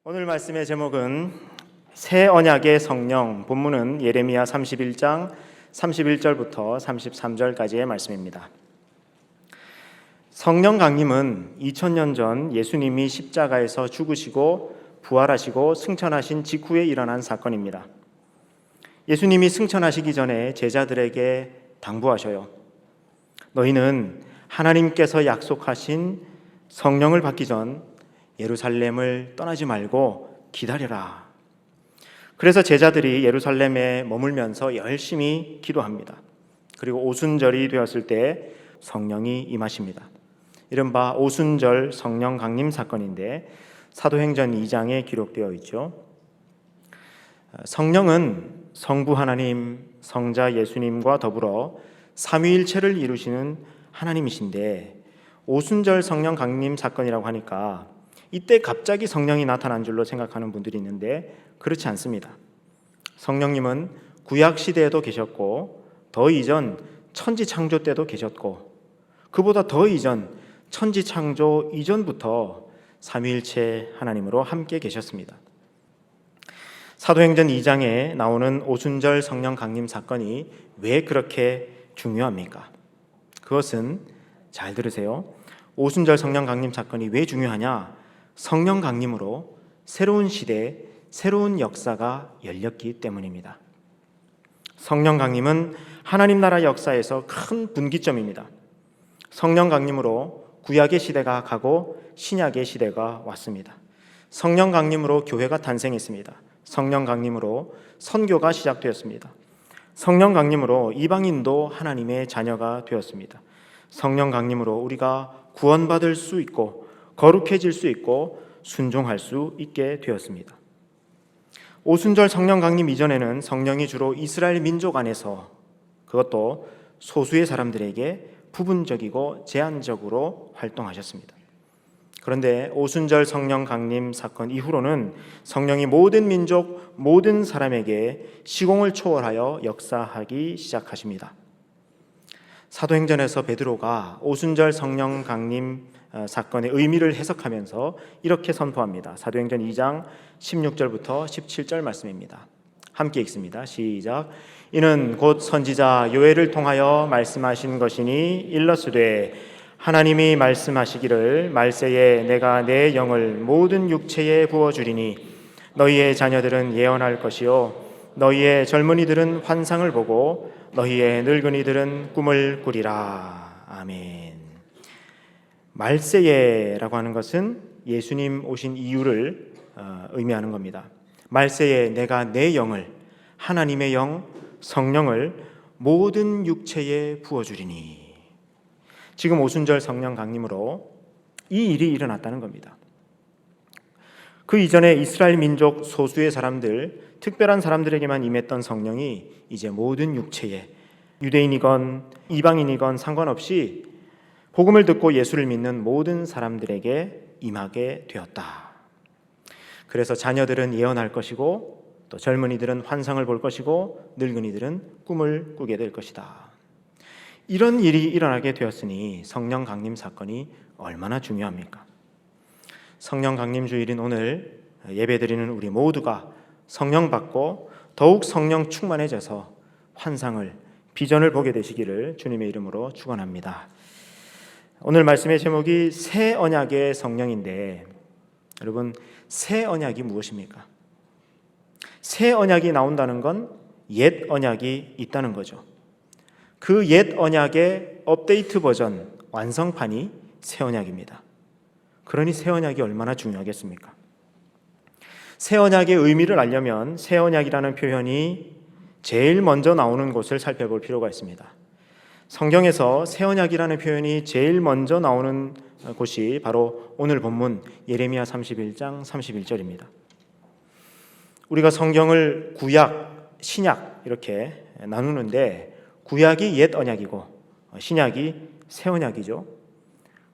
오늘 말씀의 제목은 새 언약의 성령, 본문은 예레미야 31장 31절부터 33절까지의 말씀입니다. 성령 강림은 2000년 전 예수님이 십자가에서 죽으시고 부활하시고 승천하신 직후에 일어난 사건입니다. 예수님이 승천하시기 전에 제자들에게 당부하셔요. 너희는 하나님께서 약속하신 성령을 받기 전 예루살렘을 떠나지 말고 기다려라. 그래서 제자들이 예루살렘에 머물면서 열심히 기도합니다. 그리고 오순절이 되었을 때 성령이 임하십니다. 이른바 오순절 성령 강림 사건인데 사도행전 2장에 기록되어 있죠. 성령은 성부 하나님, 성자 예수님과 더불어 삼위일체를 이루시는 하나님이신데 오순절 성령 강림 사건이라고 하니까 이때 갑자기 성령이 나타난 줄로 생각하는 분들이 있는데 그렇지 않습니다. 성령님은 구약 시대에도 계셨고 더 이전 천지 창조 때도 계셨고 그보다 더 이전 천지 창조 이전부터 삼위일체 하나님으로 함께 계셨습니다. 사도행전 2장에 나오는 오순절 성령 강림 사건이 왜 그렇게 중요합니까? 그것은 잘 들으세요. 오순절 성령 강림 사건이 왜 중요하냐? 성령 강림으로 새로운 시대, 새로운 역사가 열렸기 때문입니다. 성령 강림은 하나님 나라 역사에서 큰 분기점입니다. 성령 강림으로 구약의 시대가 가고 신약의 시대가 왔습니다. 성령 강림으로 교회가 탄생했습니다. 성령 강림으로 선교가 시작되었습니다. 성령 강림으로 이방인도 하나님의 자녀가 되었습니다. 성령 강림으로 우리가 구원받을 수 있고 거룩해질 수 있고 순종할 수 있게 되었습니다. 오순절 성령 강림 이전에는 성령이 주로 이스라엘 민족 안에서 그것도 소수의 사람들에게 부분적이고 제한적으로 활동하셨습니다. 그런데 오순절 성령 강림 사건 이후로는 성령이 모든 민족, 모든 사람에게 시공을 초월하여 역사하기 시작하십니다. 사도행전에서 베드로가 오순절 성령 강림 사건의 의미를 해석하면서 이렇게 선포합니다. 사도행전 2장 16절부터 17절 말씀입니다. 함께 읽습니다. 시작. 이는 곧 선지자 요엘을 통하여 말씀하신 것이니 일러스되 하나님이 말씀하시기를 말세에 내가 내 영을 모든 육체에 부어주리니 너희의 자녀들은 예언할 것이요 너희의 젊은이들은 환상을 보고 너희의 늙은이들은 꿈을 꾸리라. 아멘. 말세에라고 하는 것은 예수님 오신 이유를 의미하는 겁니다. 말세에 내가 내 영을, 하나님의 영, 성령을 모든 육체에 부어주리니. 지금 오순절 성령 강림으로 이 일이 일어났다는 겁니다. 그 이전에 이스라엘 민족 소수의 사람들, 특별한 사람들에게만 임했던 성령이 이제 모든 육체에, 유대인이건 이방인이건 상관없이 복음을 듣고 예수를 믿는 모든 사람들에게 임하게 되었다. 그래서 자녀들은 예언할 것이고 또 젊은이들은 환상을 볼 것이고 늙은이들은 꿈을 꾸게 될 것이다. 이런 일이 일어나게 되었으니 성령 강림 사건이 얼마나 중요합니까? 성령 강림 주일인 오늘 예배드리는 우리 모두가 성령 받고 더욱 성령 충만해져서 환상을, 비전을 보게 되시기를 주님의 이름으로 축원합니다. 오늘 말씀의 제목이 새 언약의 성령인데 여러분, 새 언약이 무엇입니까? 새 언약이 나온다는 건 옛 언약이 있다는 거죠. 그 옛 언약의 업데이트 버전, 완성판이 새 언약입니다. 그러니 새 언약이 얼마나 중요하겠습니까? 새 언약의 의미를 알려면 새 언약이라는 표현이 제일 먼저 나오는 곳을 살펴볼 필요가 있습니다. 성경에서 새 언약이라는 표현이 제일 먼저 나오는 곳이 바로 오늘 본문 예레미야 31장 31절입니다. 우리가 성경을 구약, 신약 이렇게 나누는데 구약이 옛 언약이고 신약이 새 언약이죠.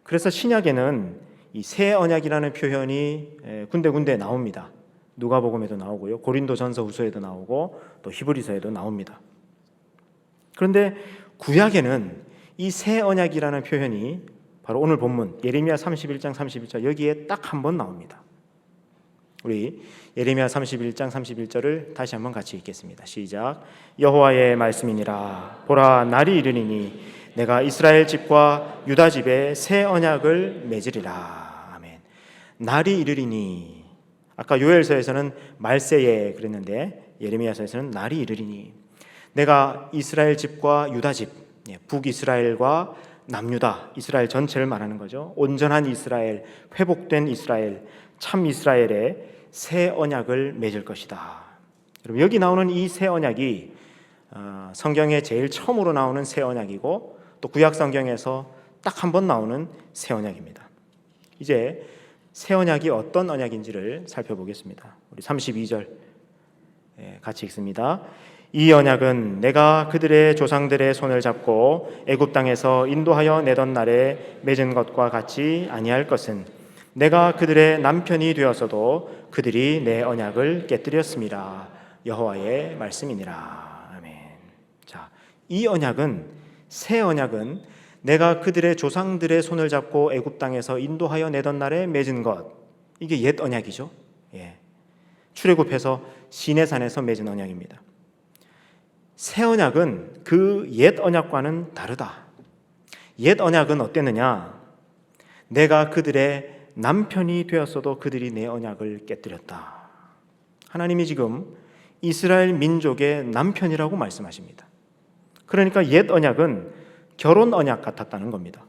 그래서 신약에는 이 새 언약이라는 표현이 군데군데 나옵니다. 누가복음에도 나오고요, 고린도전서 후서에도 나오고 또 히브리서에도 나옵니다. 그런데 구약에는 이 새 언약이라는 표현이 바로 오늘 본문 예레미야 31장 31절 여기에 딱 한 번 나옵니다. 우리 예레미야 31장 31절을 다시 한번 같이 읽겠습니다. 시작. 여호와의 말씀이니라. 보라, 날이 이르리니 내가 이스라엘 집과 유다 집에 새 언약을 맺으리라. 아멘. 날이 이르리니, 아까 요엘서에서는 말세에 그랬는데 예레미야서에서는 날이 이르리니, 내가 이스라엘 집과 유다 집, 북이스라엘과 남유다, 이스라엘 전체를 말하는 거죠. 온전한 이스라엘, 회복된 이스라엘, 참 이스라엘의 새 언약을 맺을 것이다. 여러분, 여기 나오는 이 새 언약이 성경에 제일 처음으로 나오는 새 언약이고, 또 구약 성경에서 딱 한 번 나오는 새 언약입니다. 이제 새 언약이 어떤 언약인지를 살펴보겠습니다. 우리 32절 같이 읽습니다. 이 언약은 내가 그들의 조상들의 손을 잡고 애굽 땅에서 인도하여 내던 날에 맺은 것과 같이 아니할 것은, 내가 그들의 남편이 되었어도 그들이 내 언약을 깨뜨렸습니다. 여호와의 말씀이니라. 아멘. 자, 이 언약은, 새 언약은 내가 그들의 조상들의 손을 잡고 애굽 땅에서 인도하여 내던 날에 맺은 것, 이게 옛 언약이죠. 출애굽해서 시내산에서 맺은 언약입니다. 새 언약은 그 옛 언약과는 다르다. 옛 언약은 어땠느냐? 내가 그들의 남편이 되었어도 그들이 내 언약을 깨뜨렸다. 하나님이 지금 이스라엘 민족의 남편이라고 말씀하십니다. 그러니까 옛 언약은 결혼 언약 같았다는 겁니다.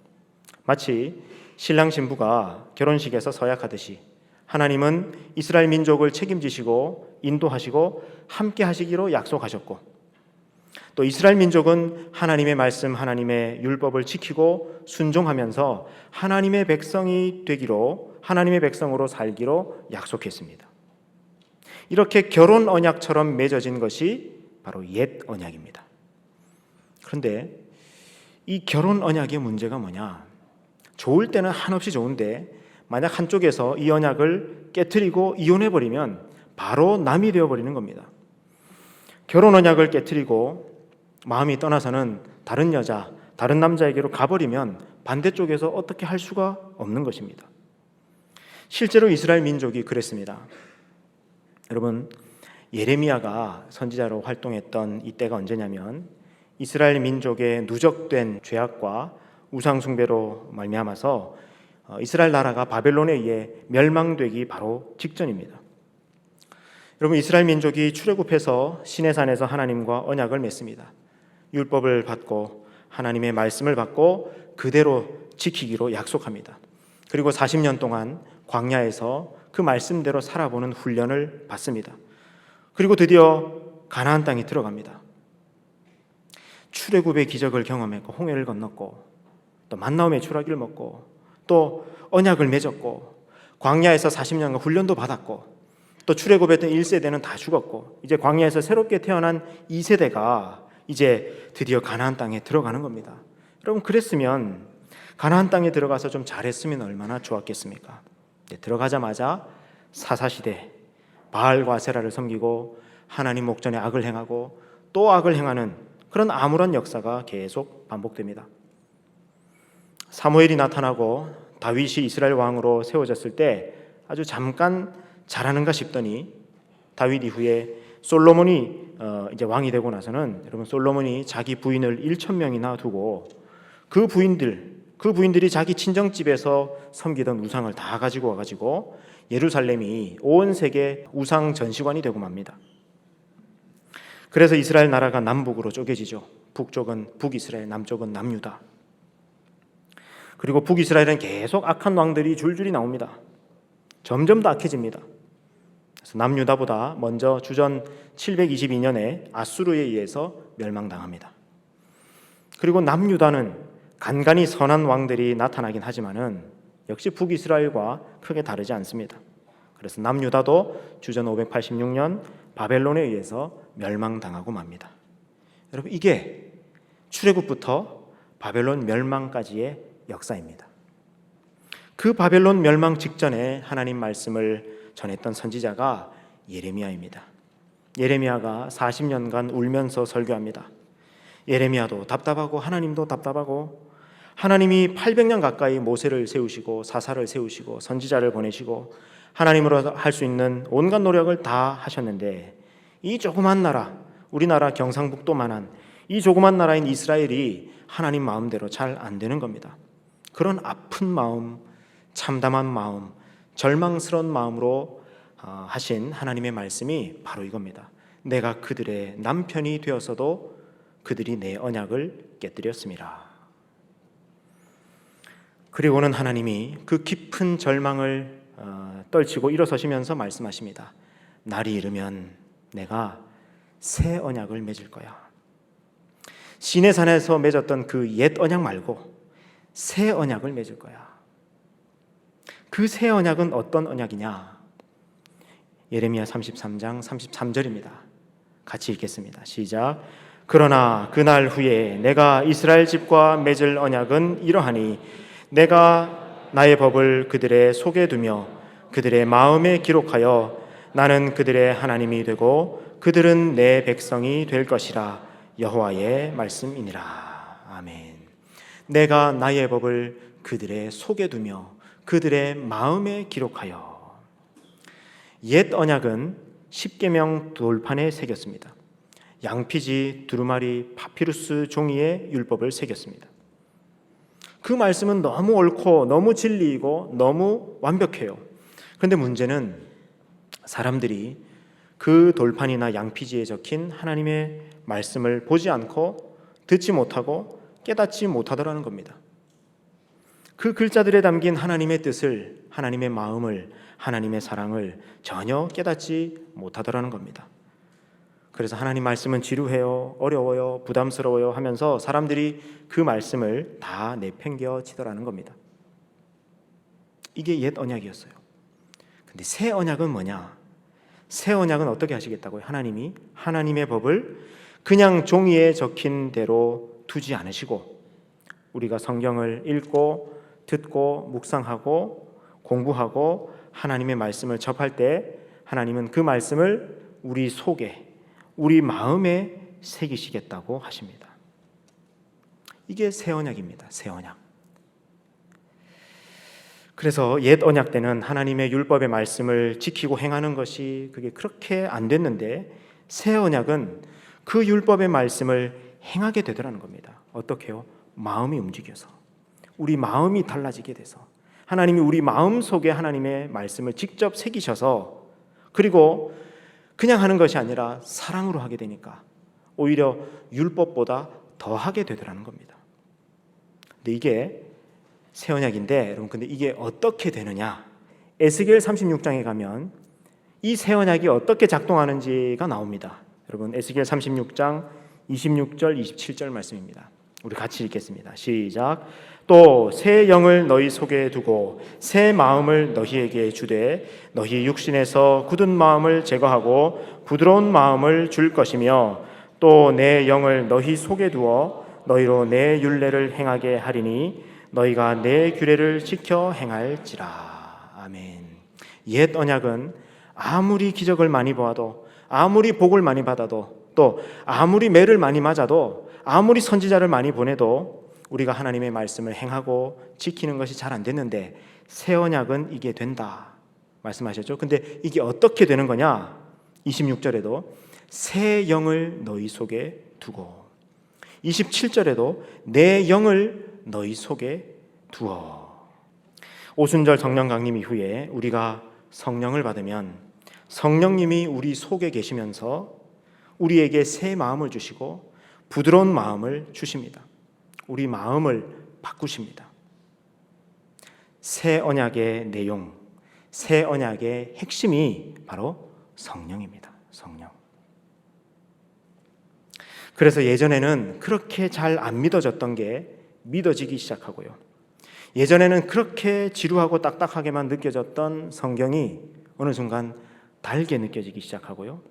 마치 신랑 신부가 결혼식에서 서약하듯이 하나님은 이스라엘 민족을 책임지시고 인도하시고 함께 하시기로 약속하셨고, 또 이스라엘 민족은 하나님의 말씀, 하나님의 율법을 지키고 순종하면서 하나님의 백성이 되기로, 하나님의 백성으로 살기로 약속했습니다. 이렇게 결혼 언약처럼 맺어진 것이 바로 옛 언약입니다. 그런데 이 결혼 언약의 문제가 뭐냐? 좋을 때는 한없이 좋은데, 만약 한쪽에서 이 언약을 깨트리고 이혼해버리면 바로 남이 되어버리는 겁니다. 결혼 언약을 깨트리고 마음이 떠나서는 다른 여자, 다른 남자에게로 가버리면 반대쪽에서 어떻게 할 수가 없는 것입니다. 실제로 이스라엘 민족이 그랬습니다. 여러분, 예레미야가 선지자로 활동했던 이때가 언제냐면, 이스라엘 민족의 누적된 죄악과 우상 숭배로 말미암아서 이스라엘 나라가 바벨론에 의해 멸망되기 바로 직전입니다. 여러분, 이스라엘 민족이 출애굽해서 시내산에서 하나님과 언약을 맺습니다. 율법을 받고 하나님의 말씀을 받고 그대로 지키기로 약속합니다. 그리고 40년 동안 광야에서 그 말씀대로 살아보는 훈련을 받습니다. 그리고 드디어 가나안 땅에 들어갑니다. 출애굽의 기적을 경험했고 홍해를 건넜고, 또 만나움의 추라기를 먹고, 또 언약을 맺었고, 광야에서 40년간 훈련도 받았고, 또 출애굽했던 1세대는 다 죽었고, 이제 광야에서 새롭게 태어난 2세대가 이제 드디어 가나안 땅에 들어가는 겁니다. 여러분, 그랬으면 가나안 땅에 들어가서 좀 잘했으면 얼마나 좋았겠습니까? 들어가자마자 사사시대, 바알과 아세라를 섬기고 하나님 목전에 악을 행하고 또 악을 행하는 그런 암울한 역사가 계속 반복됩니다. 사무엘이 나타나고 다윗이 이스라엘 왕으로 세워졌을 때 아주 잠깐 잘하는가 싶더니, 다윗 이후에 솔로몬이 이제 왕이 되고 나서는, 여러분, 솔로몬이 자기 부인을 1,000명이나 두고 그 부인들이 자기 친정집에서 섬기던 우상을 다 가지고 와가지고 예루살렘이 온 세계 우상 전시관이 되고 맙니다. 그래서 이스라엘 나라가 남북으로 쪼개지죠. 북쪽은 북이스라엘, 남쪽은 남유다. 그리고 북이스라엘은 계속 악한 왕들이 줄줄이 나옵니다. 점점 더 악해집니다. 그래서 남유다보다 먼저 주전 722년에 아수르에 의해서 멸망당합니다. 그리고 남유다는 간간히 선한 왕들이 나타나긴 하지만은 역시 북이스라엘과 크게 다르지 않습니다. 그래서 남유다도 주전 586년 바벨론에 의해서 멸망당하고 맙니다. 여러분, 이게 출애굽부터 바벨론 멸망까지의 역사입니다. 그 바벨론 멸망 직전에 하나님 말씀을 전했던 선지자가 예레미야입니다. 예레미야가 40년간 울면서 설교합니다. 예레미야도 답답하고 하나님도 답답하고, 하나님이 800년 가까이 모세를 세우시고 사사를 세우시고 선지자를 보내시고 하나님으로 할 수 있는 온갖 노력을 다 하셨는데 이 조그만 나라, 우리나라 경상북도만한 이 조그만 나라인 이스라엘이 하나님 마음대로 잘 안 되는 겁니다. 그런 아픈 마음, 참담한 마음, 절망스러운 마음으로 하신 하나님의 말씀이 바로 이겁니다. 내가 그들의 남편이 되어서도 그들이 내 언약을 깨뜨렸습니다. 그리고는 하나님이 그 깊은 절망을 떨치고 일어서시면서 말씀하십니다. 날이 이르면 내가 새 언약을 맺을 거야. 시내산에서 맺었던 그 옛 언약 말고 새 언약을 맺을 거야. 그 새 언약은 어떤 언약이냐? 예레미야 33장 33절입니다. 같이 읽겠습니다. 시작. 그러나 그날 후에 내가 이스라엘 집과 맺을 언약은 이러하니 내가 나의 법을 그들의 속에 두며 그들의 마음에 기록하여 나는 그들의 하나님이 되고 그들은 내 백성이 될 것이라. 여호와의 말씀이니라. 아멘. 내가 나의 법을 그들의 속에 두며 그들의 마음에 기록하여. 옛 언약은 십계명 돌판에 새겼습니다. 양피지 두루마리 파피루스 종이에 율법을 새겼습니다. 그 말씀은 너무 옳고 너무 진리이고 너무 완벽해요. 그런데 문제는 사람들이 그 돌판이나 양피지에 적힌 하나님의 말씀을 보지 않고 듣지 못하고 깨닫지 못하더라는 겁니다. 그 글자들에 담긴 하나님의 뜻을, 하나님의 마음을, 하나님의 사랑을 전혀 깨닫지 못하더라는 겁니다. 그래서 하나님 말씀은 지루해요, 어려워요, 부담스러워요 하면서 사람들이 그 말씀을 다 내팽겨치더라는 겁니다. 이게 옛 언약이었어요. 근데 새 언약은 뭐냐? 새 언약은 어떻게 하시겠다고요? 하나님이 하나님의 법을 그냥 종이에 적힌 대로 두지 않으시고 우리가 성경을 읽고 듣고 묵상하고 공부하고 하나님의 말씀을 접할 때 하나님은 그 말씀을 우리 속에, 우리 마음에 새기시겠다고 하십니다. 이게 새 언약입니다. 새 언약. 그래서 옛 언약 때는 하나님의 율법의 말씀을 지키고 행하는 것이 그게 그렇게 안 됐는데 새 언약은 그 율법의 말씀을 행하게 되더라는 겁니다. 어떻게요? 마음이 움직여서, 우리 마음이 달라지게 돼서 하나님이 우리 마음 속에 하나님의 말씀을 직접 새기셔서 그리고 그냥 하는 것이 아니라 사랑으로 하게 되니까 오히려 율법보다 더 하게 되더라는 겁니다. 근데 이게 새 언약인데 여러분, 근데 이게 어떻게 되느냐? 에스겔 36장에 가면 이 새 언약이 어떻게 작동하는지가 나옵니다. 여러분, 에스겔 36장 26절 27절 말씀입니다. 우리 같이 읽겠습니다. 시작. 또 새 영을 너희 속에 두고 새 마음을 너희에게 주되 너희 육신에서 굳은 마음을 제거하고 부드러운 마음을 줄 것이며 또 내 영을 너희 속에 두어 너희로 내 율례를 행하게 하리니 너희가 내 규례를 지켜 행할지라. 아멘. 옛 언약은 아무리 기적을 많이 보아도, 아무리 복을 많이 받아도, 또 아무리 매를 많이 맞아도, 아무리 선지자를 많이 보내도 우리가 하나님의 말씀을 행하고 지키는 것이 잘 안 됐는데 새 언약은 이게 된다 말씀하셨죠. 근데 이게 어떻게 되는 거냐? 26절에도 새 영을 너희 속에 두고, 27절에도 내 영을 너희 속에 두어. 오순절 성령 강림 이후에 우리가 성령을 받으면 성령님이 우리 속에 계시면서 우리에게 새 마음을 주시고 부드러운 마음을 주십니다. 우리 마음을 바꾸십니다. 새 언약의 내용, 새 언약의 핵심이 바로 성령입니다. 성령. 그래서 예전에는 그렇게 잘 안 믿어졌던 게 믿어지기 시작하고요. 예전에는 그렇게 지루하고 딱딱하게만 느껴졌던 성경이 어느 순간 달게 느껴지기 시작하고요.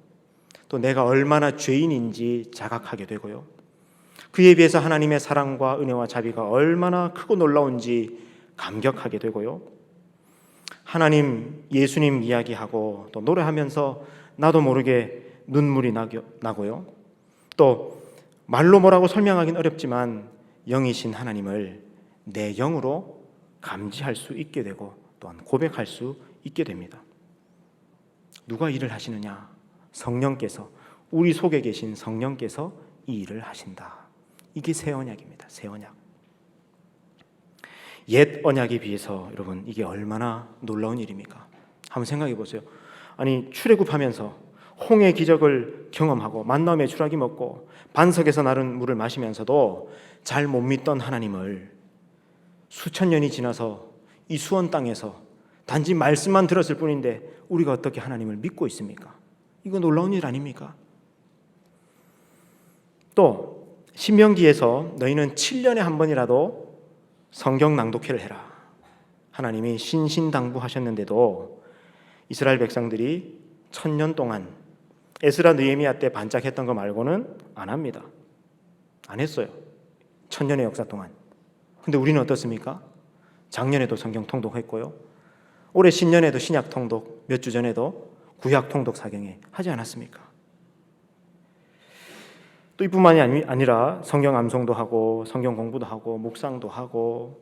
또 내가 얼마나 죄인인지 자각하게 되고요. 그에 비해서 하나님의 사랑과 은혜와 자비가 얼마나 크고 놀라운지 감격하게 되고요. 하나님, 예수님 이야기하고 또 노래하면서 나도 모르게 눈물이 나고요. 또 말로 뭐라고 설명하기는 어렵지만 영이신 하나님을 내 영으로 감지할 수 있게 되고 또한 고백할 수 있게 됩니다. 누가 일을 하시느냐? 성령께서, 우리 속에 계신 성령께서 이 일을 하신다. 이게 새 언약입니다. 새 언약. 옛 언약에 비해서 여러분 이게 얼마나 놀라운 일입니까? 한번 생각해 보세요. 아니 출애굽하면서 홍해 기적을 경험하고 만나의 추라기 먹고 반석에서 나른 물을 마시면서도 잘 못 믿던 하나님을 수천 년이 지나서 이 수원 땅에서 단지 말씀만 들었을 뿐인데 우리가 어떻게 하나님을 믿고 있습니까? 이거 놀라운 일 아닙니까? 또 신명기에서 너희는 7년에 한 번이라도 성경 낭독회를 해라. 하나님이 신신당부하셨는데도 이스라엘 백성들이 1000년 동안 에스라 느헤미야 때 반짝했던 거 말고는 안 합니다. 안 했어요. 1000년의 역사 동안. 근데 우리는 어떻습니까? 작년에도 성경 통독했고요. 올해 신년에도 신약 통독, 몇 주 전에도 구약 통독 사경에 하지 않았습니까? 또 이뿐만이 아니라 성경 암송도 하고 성경 공부도 하고 묵상도 하고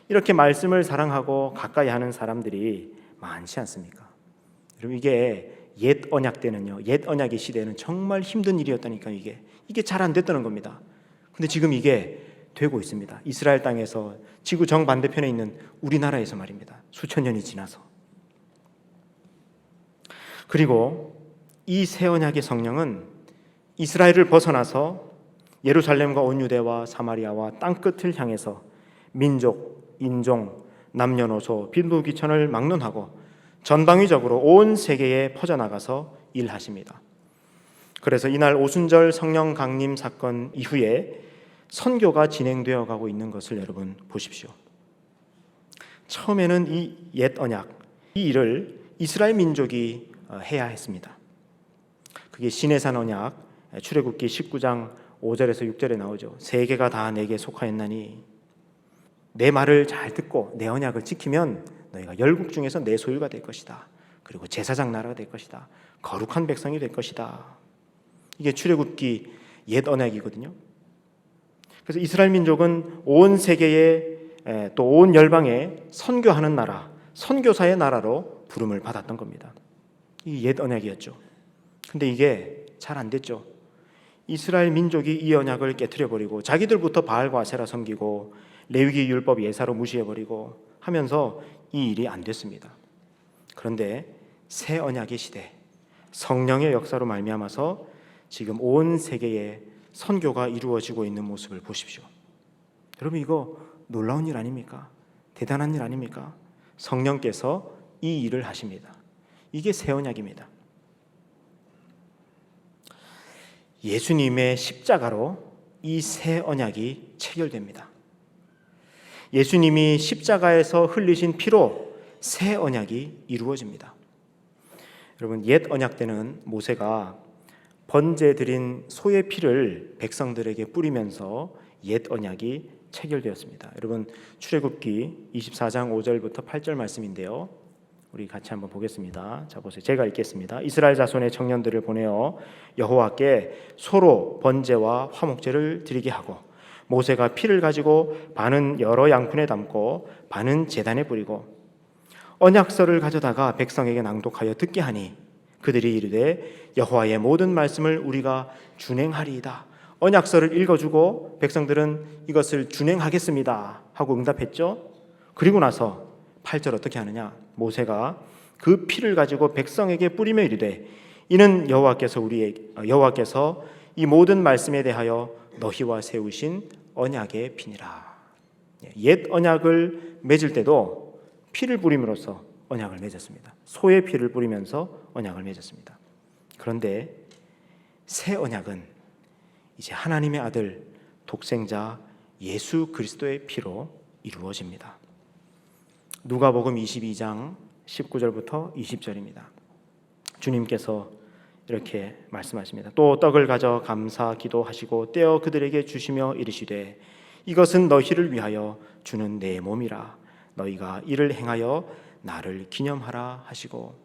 이렇게 말씀을 사랑하고 가까이 하는 사람들이 많지 않습니까? 여러분 이게 옛 언약 때는요, 옛 언약의 시대는 정말 힘든 일이었다니까. 이게 잘 안 됐다는 겁니다. 근데 지금 이게 되고 있습니다. 이스라엘 땅에서 지구 정반대편에 있는 우리나라에서 말입니다. 수천 년이 지나서. 그리고 이 새 언약의 성령은 이스라엘을 벗어나서 예루살렘과 온 유대와 사마리아와 땅끝을 향해서 민족, 인종, 남녀노소, 빈부귀천을 막론하고 전방위적으로 온 세계에 퍼져나가서 일하십니다. 그래서 이날 오순절 성령 강림 사건 이후에 선교가 진행되어 가고 있는 것을 여러분 보십시오. 처음에는 이 옛 언약, 이 일을 이스라엘 민족이 해야 했습니다. 그게 시내산 언약, 출애굽기 19장 5절에서 6절에 나오죠. 세계가 다 내게 속하였나니 내 말을 잘 듣고 내 언약을 지키면 너희가 열국 중에서 내 소유가 될 것이다. 그리고 제사장 나라가 될 것이다. 거룩한 백성이 될 것이다. 이게 출애굽기 옛 언약이거든요. 그래서 이스라엘 민족은 온 세계에 또 온 열방에 선교하는 나라, 선교사의 나라로 부름을 받았던 겁니다. 이 옛 언약이었죠. 근데 이게 잘 안 됐죠. 이스라엘 민족이 이 언약을 깨트려버리고 자기들부터 바알과 아세라 섬기고 레위기 율법 예사로 무시해버리고 하면서 이 일이 안 됐습니다. 그런데 새 언약의 시대, 성령의 역사로 말미암아서 지금 온 세계에 선교가 이루어지고 있는 모습을 보십시오. 여러분 이거 놀라운 일 아닙니까? 대단한 일 아닙니까? 성령께서 이 일을 하십니다. 이게 새 언약입니다. 예수님의 십자가로 이 새 언약이 체결됩니다. 예수님이 십자가에서 흘리신 피로 새 언약이 이루어집니다. 여러분 옛 언약 때는 모세가 번제 드린 소의 피를 백성들에게 뿌리면서 옛 언약이 체결되었습니다. 여러분 출애굽기 24장 5절부터 8절 말씀인데요. 우리 같이 한번 보겠습니다. 자 보세요. 제가 읽겠습니다. 이스라엘 자손의 청년들을 보내어 여호와께 소로 번제와 화목제를 드리게 하고 모세가 피를 가지고 반은 여러 양푼에 담고 반은 제단에 뿌리고 언약서를 가져다가 백성에게 낭독하여 듣게 하니 그들이 이르되 여호와의 모든 말씀을 우리가 준행하리이다. 언약서를 읽어주고 백성들은 이것을 준행하겠습니다 하고 응답했죠. 그리고 나서 8절 어떻게 하느냐? 모세가 그 피를 가지고 백성에게 뿌리며 이르되 이는 여호와께서 이 모든 말씀에 대하여 너희와 세우신 언약의 피니라. 옛 언약을 맺을 때도 피를 뿌림으로써 언약을 맺었습니다. 소의 피를 뿌리면서 언약을 맺었습니다. 그런데 새 언약은 이제 하나님의 아들 독생자 예수 그리스도의 피로 이루어집니다. 누가복음 22장 19절부터 20절입니다. 주님께서 이렇게 말씀하십니다. 또 떡을 가져 감사 기도하시고 떼어 그들에게 주시며 이르시되 이것은 너희를 위하여 주는 내 몸이라. 너희가 이를 행하여 나를 기념하라 하시고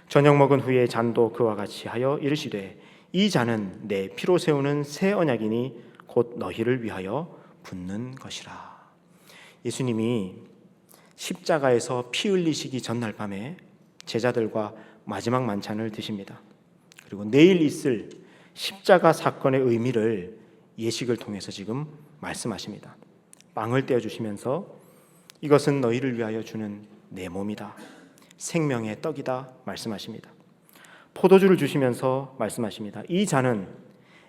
저녁 먹은 후에 잔도 그와 같이 하여 이르시되 이 잔은 내 피로 세우는 새 언약이니 곧 너희를 위하여 붓는 것이라. 예수님이 십자가에서 피 흘리시기 전날 밤에 제자들과 마지막 만찬을 드십니다. 그리고 내일 있을 십자가 사건의 의미를 예식을 통해서 지금 말씀하십니다. 빵을 떼어주시면서 이것은 너희를 위하여 주는 내 몸이다, 생명의 떡이다 말씀하십니다. 포도주를 주시면서 말씀하십니다. 이 잔은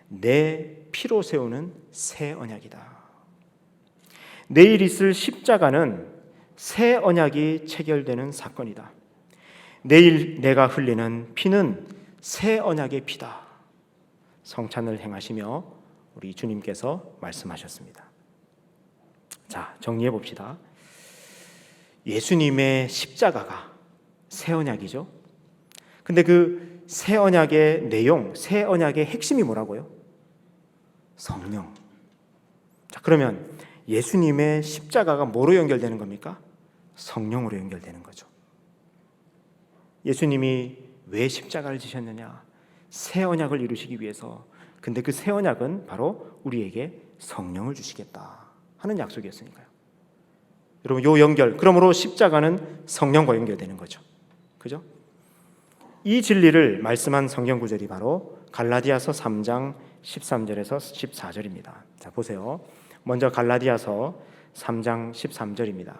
내 피로 세우는 새 언약이다. 내일 있을 십자가는 새 언약이 체결되는 사건이다. 내일 내가 흘리는 피는 새 언약의 피다. 성찬을 행하시며 우리 주님께서 말씀하셨습니다. 자, 정리해 봅시다. 예수님의 십자가가 새 언약이죠. 근데 그 새 언약의 내용, 새 언약의 핵심이 뭐라고요? 성령. 자, 그러면 예수님의 십자가가 뭐로 연결되는 겁니까? 성령으로 연결되는 거죠. 예수님이 왜 십자가를 지셨느냐? 새 언약을 이루시기 위해서. 근데 그 새 언약은 바로 우리에게 성령을 주시겠다 하는 약속이었으니까요. 여러분, 요 연결, 그러므로 십자가는 성령과 연결되는 거죠. 그죠? 이 진리를 말씀한 성경 구절이 바로 갈라디아서 3장 13절에서 14절입니다. 자, 보세요. 먼저 갈라디아서 3장 13절입니다.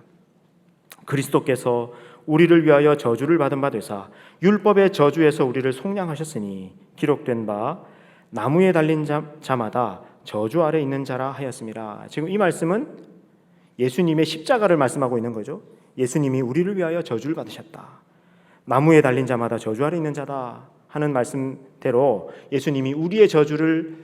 그리스도께서 우리를 위하여 저주를 받은 바 되사 율법의 저주에서 우리를 속량하셨으니 기록된 바 나무에 달린 자마다 저주 아래 있는 자라 하였습니다. 지금 이 말씀은 예수님의 십자가를 말씀하고 있는 거죠. 예수님이 우리를 위하여 저주를 받으셨다. 나무에 달린 자마다 저주 아래 있는 자다 하는 말씀대로 예수님이 우리의 저주를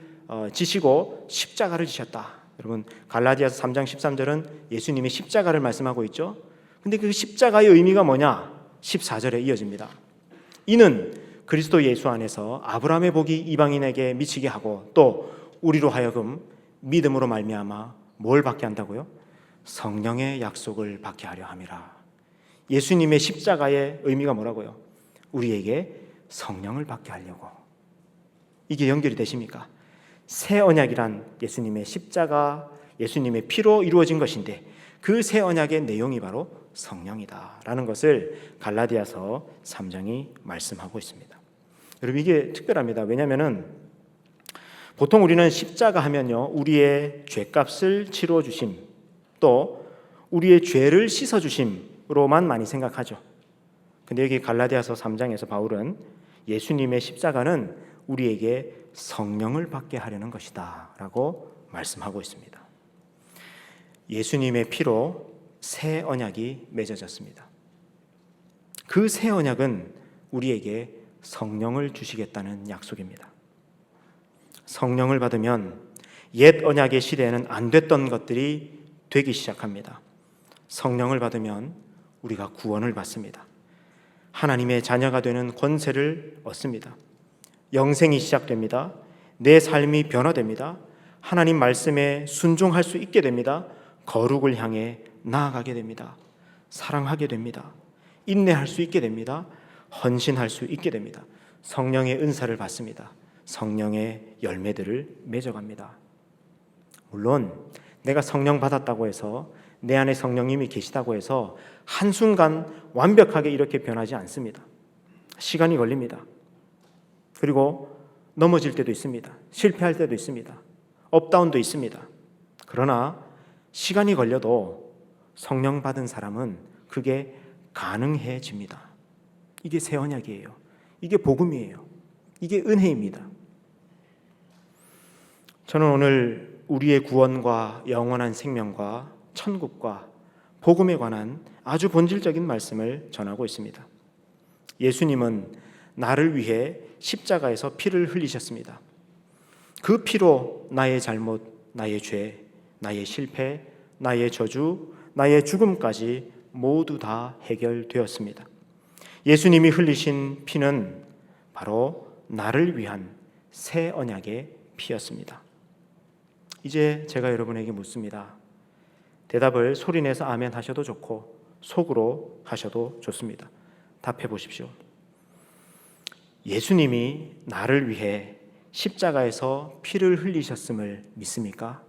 지시고 십자가를 지셨다. 여러분, 갈라디아서 3장 13절은 예수님이 십자가를 말씀하고 있죠. 근데 그 십자가의 의미가 뭐냐? 14절에 이어집니다. 이는 그리스도 예수 안에서 아브라함의 복이 이방인에게 미치게 하고 또 우리로 하여금 믿음으로 말미암아 뭘 받게 한다고요? 성령의 약속을 받게 하려 함이라. 예수님의 십자가의 의미가 뭐라고요? 우리에게 성령을 받게 하려고. 이게 연결이 되십니까? 새 언약이란 예수님의 십자가, 예수님의 피로 이루어진 것인데 그 새 언약의 내용이 바로 성령이다라는 것을 갈라디아서 3장이 말씀하고 있습니다. 여러분, 이게 특별합니다. 왜냐하면 보통 우리는 십자가 하면요, 우리의 죄값을 치러 주심, 또 우리의 죄를 씻어 주심으로만 많이 생각하죠. 근데 여기 갈라디아서 3장에서 바울은 예수님의 십자가는 우리에게 성령을 받게 하려는 것이다 라고 말씀하고 있습니다. 예수님의 피로 새 언약이 맺어졌습니다. 그 새 언약은 우리에게 성령을 주시겠다는 약속입니다. 성령을 받으면 옛 언약의 시대에는 안 됐던 것들이 되기 시작합니다. 성령을 받으면 우리가 구원을 받습니다. 하나님의 자녀가 되는 권세를 얻습니다. 영생이 시작됩니다. 내 삶이 변화됩니다. 하나님 말씀에 순종할 수 있게 됩니다. 거룩을 향해 나아가게 됩니다. 사랑하게 됩니다. 인내할 수 있게 됩니다. 헌신할 수 있게 됩니다. 성령의 은사를 받습니다. 성령의 열매들을 맺어갑니다. 물론 내가 성령 받았다고 해서, 내 안에 성령님이 계시다고 해서 한순간 완벽하게 이렇게 변하지 않습니다. 시간이 걸립니다. 그리고 넘어질 때도 있습니다. 실패할 때도 있습니다. 업다운도 있습니다. 그러나 시간이 걸려도 성령 받은 사람은 그게 가능해집니다. 이게 새 언약이에요. 이게 복음이에요. 이게 은혜입니다. 저는 오늘 우리의 구원과 영원한 생명과 천국과 복음에 관한 아주 본질적인 말씀을 전하고 있습니다. 예수님은 나를 위해 십자가에서 피를 흘리셨습니다. 그 피로 나의 잘못, 나의 죄, 나의 실패, 나의 저주, 나의 죽음까지 모두 다 해결되었습니다. 예수님이 흘리신 피는 바로 나를 위한 새 언약의 피였습니다. 이제 제가 여러분에게 묻습니다. 대답을 소리내서 아멘 하셔도 좋고 속으로 하셔도 좋습니다. 답해 보십시오. 예수님이 나를 위해 십자가에서 피를 흘리셨음을 믿습니까?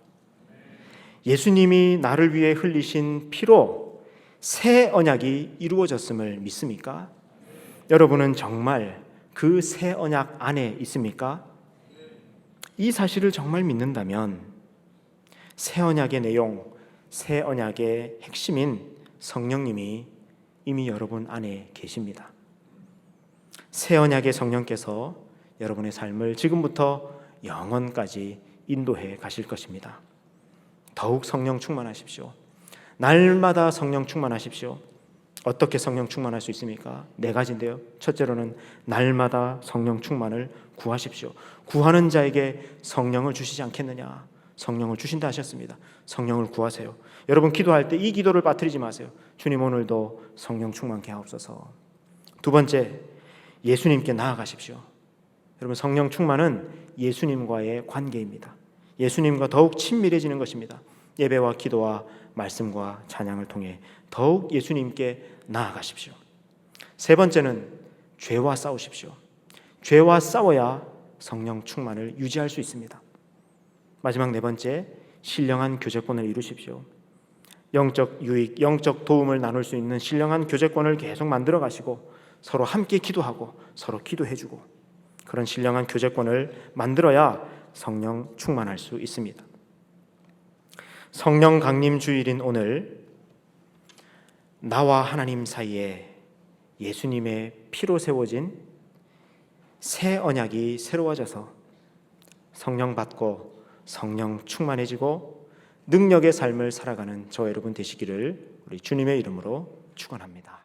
예수님이 나를 위해 흘리신 피로 새 언약이 이루어졌음을 믿습니까? 여러분은 정말 그 새 언약 안에 있습니까? 이 사실을 정말 믿는다면 새 언약의 내용, 새 언약의 핵심인 성령님이 이미 여러분 안에 계십니다. 새 언약의 성령께서 여러분의 삶을 지금부터 영원까지 인도해 가실 것입니다. 더욱 성령 충만하십시오. 날마다 성령 충만하십시오. 어떻게 성령 충만할 수 있습니까? 네 가지인데요. 첫째로는 날마다 성령 충만을 구하십시오. 구하는 자에게 성령을 주시지 않겠느냐? 성령을 주신다 하셨습니다. 성령을 구하세요. 여러분 기도할 때 이 기도를 빠뜨리지 마세요. 주님, 오늘도 성령 충만케 하옵소서. 두 번째, 예수님께 나아가십시오. 여러분, 성령 충만은 예수님과의 관계입니다. 예수님과 더욱 친밀해지는 것입니다. 예배와 기도와 말씀과 찬양을 통해 더욱 예수님께 나아가십시오. 세 번째는 죄와 싸우십시오. 죄와 싸워야 성령 충만을 유지할 수 있습니다. 마지막 네 번째, 신령한 교제권을 이루십시오. 영적 유익, 영적 도움을 나눌 수 있는 신령한 교제권을 계속 만들어 가시고 서로 함께 기도하고 서로 기도해주고 그런 신령한 교제권을 만들어야 성령 충만할 수 있습니다. 성령 강림 주일인 오늘 나와 하나님 사이에 예수님의 피로 세워진 새 언약이 새로워져서 성령 받고 성령 충만해지고 능력의 삶을 살아가는 저 여러분 되시기를 우리 주님의 이름으로 축원합니다.